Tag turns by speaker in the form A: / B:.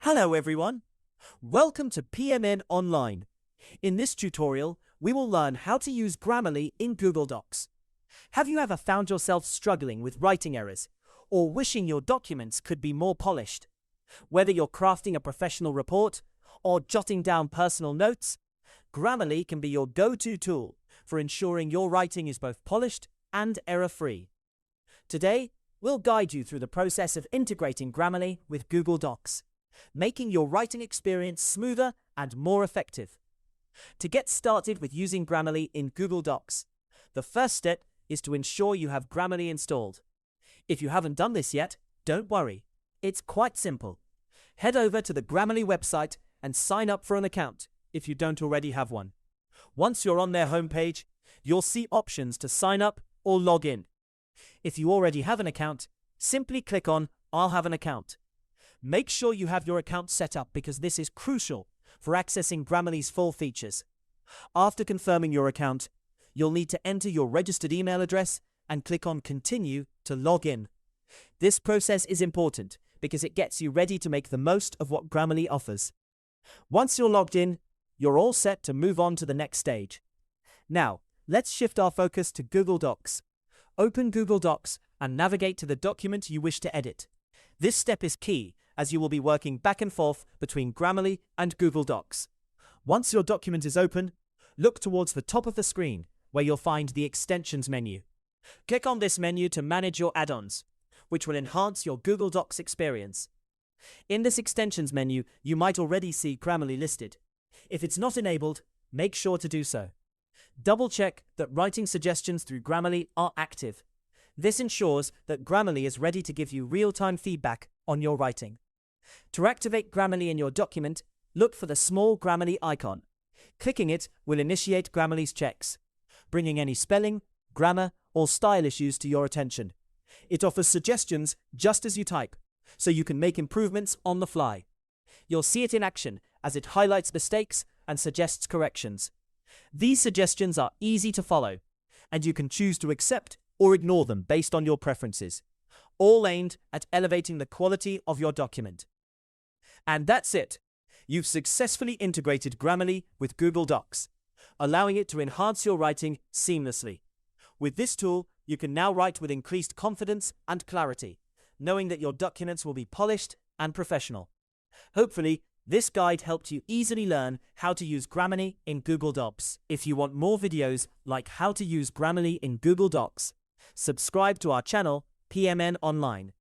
A: Hello everyone! Welcome to PMN Online. In this tutorial, we will learn how to use Grammarly in Google Docs. Have you ever found yourself struggling with writing errors, or wishing your documents could be more polished? Whether you're crafting a professional report, or jotting down personal notes, Grammarly can be your go-to tool for ensuring your writing is both polished and error-free. Today, we'll guide you through the process of integrating Grammarly with Google Docs, making your writing experience smoother and more effective. To get started with using Grammarly in Google Docs, the first step is to ensure you have Grammarly installed. If you haven't done this yet, don't worry. It's quite simple. Head over to the Grammarly website and sign up for an account if you don't already have one. Once you're on their homepage, you'll see options to sign up or log in. If you already have an account, simply click on I'll have an account. Make sure you have your account set up because this is crucial for accessing Grammarly's full features. After confirming your account, you'll need to enter your registered email address and click on Continue to log in. This process is important because it gets you ready to make the most of what Grammarly offers. Once you're logged in, you're all set to move on to the next stage. Now, let's shift our focus to Google Docs. Open Google Docs and navigate to the document you wish to edit. This step is key as you will be working back and forth between Grammarly and Google Docs. Once your document is open, look towards the top of the screen where you'll find the Extensions menu. Click on this menu to manage your add-ons, which will enhance your Google Docs experience. In this Extensions menu, you might already see Grammarly listed. If it's not enabled, make sure to do so. Double-check that writing suggestions through Grammarly are active. This ensures that Grammarly is ready to give you real-time feedback on your writing. To activate Grammarly in your document, look for the small Grammarly icon. Clicking it will initiate Grammarly's checks, bringing any spelling, grammar, or style issues to your attention. It offers suggestions just as you type, so you can make improvements on the fly. You'll see it in action as it highlights mistakes and suggests corrections. These suggestions are easy to follow, and you can choose to accept or ignore them based on your preferences, all aimed at elevating the quality of your document. And that's it. You've successfully integrated Grammarly with Google Docs, allowing it to enhance your writing seamlessly. With this tool, you can now write with increased confidence and clarity, knowing that your documents will be polished and professional. Hopefully, this guide helped you easily learn how to use Grammarly in Google Docs. If you want more videos like how to use Grammarly in Google Docs, subscribe to our channel, PMN Online.